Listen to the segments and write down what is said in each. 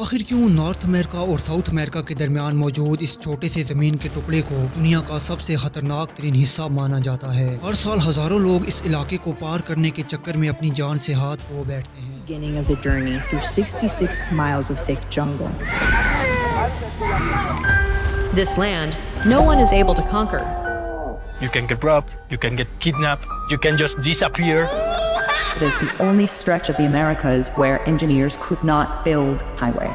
आखिर क्यों north America और साउथ अमेरिका के दरमियान मौजूद इस छोटे से ज़मीन के टुकड़े को दुनिया का सबसे खतरनाक तरीन हिस्सा माना जाता है। हर साल हज़ारों लोग इस इलाके को पार करने के चक्कर में अपनी जान से हाथ धो बैठते हैं। Beginning of the journey through 66 miles of thick jungle. This land, no one is able to conquer. You can get robbed, you can get kidnapped, you can just disappear. It is the only stretch of the Americas where engineers could not build highway.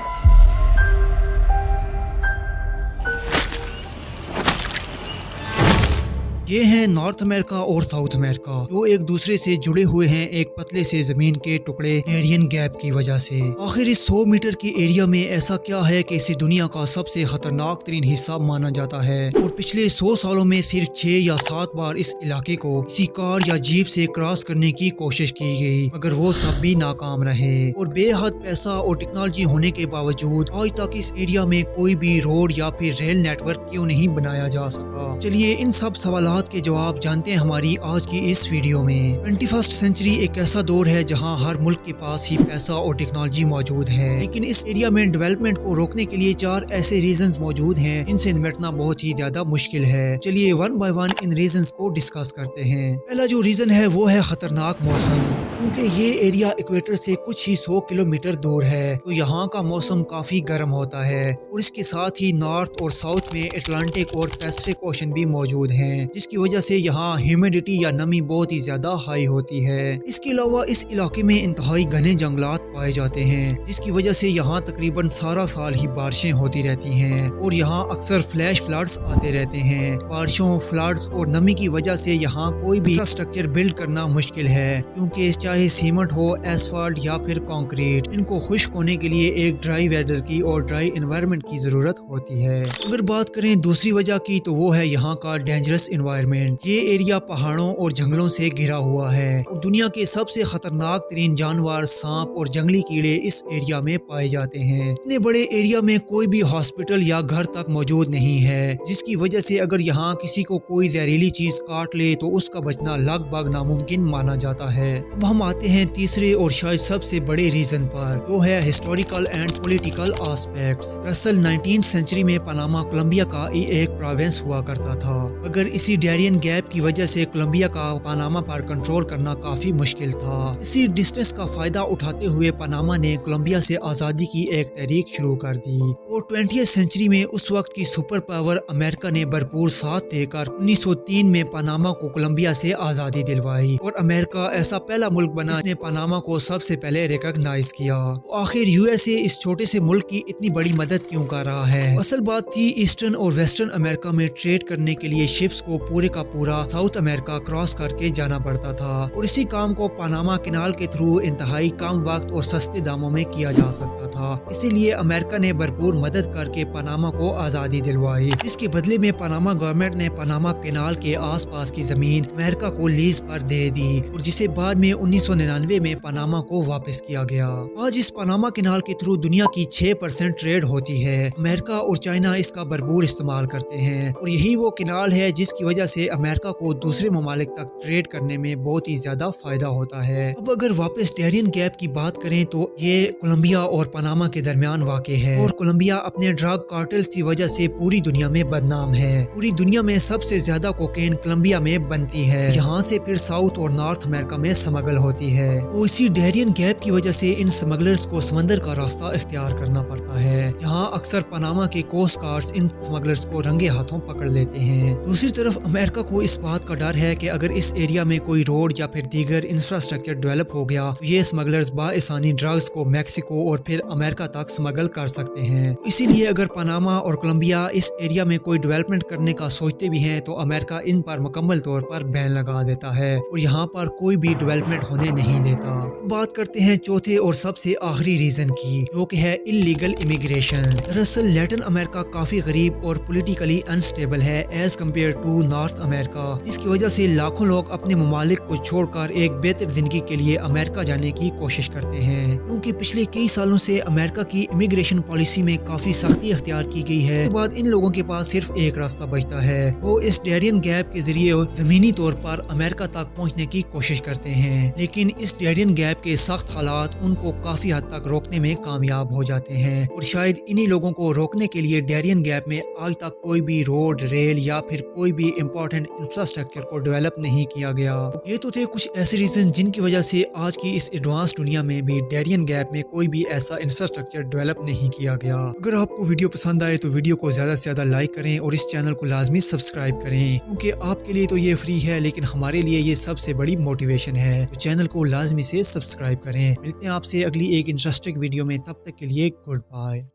ये हैं north America और south America, जो एक दूसरे से जुड़े हुए हैं एक पतले से जमीन के टुकड़े एरियन गैप की वजह से। आखिर इस 100 मीटर की एरिया में ऐसा क्या है कि इसे दुनिया का सबसे खतरनाक तरीन हिस्सा माना जाता है और पिछले 100 सालों में सिर्फ 6 या 7 बार इस इलाके को किसी कार या जीप से क्रॉस करने की कोशिश की गई, मगर वो सब भी नाकाम रहे। और बेहद पैसा और टेक्नोलॉजी होने के बावजूद आज तक इस एरिया में कोई भी रोड या फिर रेल नेटवर्क क्यों नहीं बनाया जा सका। चलिए इन सब सवाल के जवाब जानते हैं हमारी आज की इस वीडियो में। 21st सेंचुरी एक ऐसा दौर है जहां हर मुल्क के पास ही पैसा और टेक्नोलॉजी मौजूद है, लेकिन इस एरिया में डेवलपमेंट को रोकने के लिए 4 ऐसे रीजंस मौजूद हैं जिनसे निपटना बहुत ही ज्यादा मुश्किल है। चलिए one by one in reasons को डिस्कस करते हैं। पहला जो रीजन है वो है खतरनाक मौसम, क्योंकि ये एरिया इक्वेटर से कुछ ही 100 किलोमीटर दूर है, तो यहाँ का मौसम काफी गर्म होता है और इसके साथ ही नॉर्थ और साउथ में अटलांटिक और पैसिफिक ओशन भी मौजूद हैं, जिसकी वजह से यहाँ ह्यूमिडिटी या नमी बहुत ही ज्यादा हाई होती है। इसके अलावा इस इलाके में इंतहाई घने जंगलात पाए जाते हैं, जिसकी वजह से यहाँ तकरीबन सारा साल ही बारिशें होती रहती हैं और यहाँ अक्सर फ्लैश फ्लड्स आते रहते हैं। बारिशों, फ्लड्स और नमी की वजह से यहाँ कोई भी इंफ्रास्ट्रक्चर बिल्ड करना मुश्किल है, क्योंकि चाहे सीमेंट हो, एसफाल्ट या फिर कंक्रीट, इनको खुश्क होने के लिए एक ड्राई वेदर की और ड्राई एनवायरनमेंट की जरूरत होती है। अगर बात करें दूसरी वजह की तो वो है यहाँ का डेंजरस एनवायरनमेंट। ये एरिया पहाड़ों और जंगलों से घिरा हुआ है और दुनिया के सबसे खतरनाक तरीन जानवर, सांप और जंगली कीड़े इस एरिया में पाए जाते हैं। इतने बड़े एरिया में कोई भी हॉस्पिटल या घर तक मौजूद नहीं है, जिसकी वजह से अगर यहाँ किसी को कोई जहरीली चीज काट ले तो उसका बचना लगभग नामुमकिन माना जाता है। अब हम आते हैं तीसरे और शायद सबसे बड़े रीजन पर, वो है हिस्टोरिकल एंड पॉलिटिकल एस्पेक्ट्स। दरअसल 19th सेंचुरी में पनामा कोलंबिया का एक प्रोविंस हुआ करता था, अगर इसी डेरियन गैप की वजह से कोलंबिया का पनामा पर कंट्रोल करना काफी मुश्किल था। इसी डिस्टेंस का फायदा उठाते हुए पनामा ने कोलंबिया से आजादी की एक तहरीक शुरू कर दी और 20th सेंचुरी में उस वक्त की सुपर पावर अमेरिका ने भरपूर साथ देकर 1903 में पनामा को कोलंबिया से आजादी दिलवाई और अमेरिका ऐसा पहला मुल्क बना जिसने पनामा को सबसे पहले रिकॉग्नाइज किया। तो आखिर यूएसए इस छोटे से मुल्क की इतनी बड़ी मदद क्यों कर रहा है? असल बात थी ईस्टर्न और वेस्टर्न अमेरिका में ट्रेड करने के लिए शिप्स को पूरे का पूरा साउथ अमेरिका क्रॉस करके जाना पड़ता था और इसी काम को पनामा कैनाल के थ्रू इंतहाई कम वक्त और सस्ते दामों में किया जा सकता था। इसीलिए अमेरिका ने भरपूर मदद करके पनामा को आजादी दिलवाई। इसके बदले में पनामा गवर्नमेंट ने पनामा कैनाल के आसपास की जमीन अमेरिका को लीज पर दे दी और जिसे बाद में 1999 में पनामा को वापस किया गया। आज इस पनामा कैनाल के थ्रू दुनिया की 6% ट्रेड होती है। अमेरिका और चाइना इसका भरपूर इस्तेमाल करते हैं और यही वो कैनाल है जिसकी वजह से अमेरिका को दूसरे ममालिक तक ट्रेड करने में बहुत ही ज्यादा फायदा होता है। अब अगर वापस डेरियन गैप की बात करें तो ये कोलंबिया और पनामा के दरमियान वाक़ है और कोलंबिया अपने ड्रग कार्टेल्स की वजह से पूरी दुनिया में बदनाम है। पूरी दुनिया में सबसे ज्यादा कोकेन कोलंबिया में बनती है, यहाँ से फिर साउथ और नॉर्थ अमेरिका में स्मगल होती है। तो इसी डेरियन गैप की वजह से इन स्मगलर्स को समंदर का रास्ता इख्तियार करना पड़ता है। यहाँ अक्सर पनामा के कोस्ट गार्ड्स इन स्मगलर्स को रंगे हाथों पकड़ लेते हैं। दूसरी तरफ अमेरिका को इस बात का डर है कि अगर इस एरिया में कोई रोड या फिर दीगर इंफ्रास्ट्रक्चर डेवलप हो गया तो ये स्मगलर्स बाआसानी ड्रग्स को मैक्सिको और फिर अमेरिका तक स्मगल कर सकते हैं। इसीलिए अगर पनामा और कोलंबिया इस एरिया में कोई डेवलपमेंट करने का सोचते भी हैं तो अमेरिका इन पर मुकम्मल तौर पर बैन लगा देता है और यहाँ पर कोई भी डेवलपमेंट होने नहीं देता। बात करते हैं चौथे और सबसे आखिरी रीजन की, जो कि है इलीगल इमिग्रेशन। दरअसल लैटिन अमेरिका काफी गरीब और पॉलिटिकली अनस्टेबल है as compare to North America, जिसकी वजह से लाखों लोग अपने ममालिक को छोड़कर एक बेहतर जिंदगी के लिए अमेरिका जाने की कोशिश करते हैं, क्योंकि पिछले कई सालों से अमेरिका की इमिग्रेशन पॉलिसी में काफी सख्ती अख्तियार की गई है। उसके बाद इन लोगों के पास सिर्फ एक रास्ता बचता है, वो इस डेरियन गैप के जरिए जमीनी तौर पर अमेरिका तक पहुंचने की कोशिश करते हैं, लेकिन इस डेरियन गैप के सख्त हालात उनको काफी हद तक रोकने में कामयाब हो जाते हैं, और शायद इन्हीं लोगों को रोकने के लिए डेरियन गैप में आज तक कोई भी रोड, रेल या फिर कोई भी इम्पोर्टेंट इंफ्रास्ट्रक्चर को डेवलप नहीं किया गया। ये तो थे कुछ ऐसे रीजन जिनकी वजह से आज की इस एडवांस दुनिया में भी डेरियन गैप में कोई भी ऐसा इंफ्रास्ट्रक्चर डेवलप नहीं किया गया। अगर आपको वीडियो पसंद आए तो वीडियो को ज्यादा से ज्यादा लाइक करें और इस चैनल को लाजमी सब्सक्राइब करें, क्योंकि आपके लिए तो ये फ्री है लेकिन हमारे लिए ये सबसे बड़ी मोटिवेशन है। तो चैनल को लाजमी से सब्सक्राइब करें। मिलते हैं आपसे अगली एक इंटरेस्टिंग वीडियो में, तब तक के लिए गुड बाय।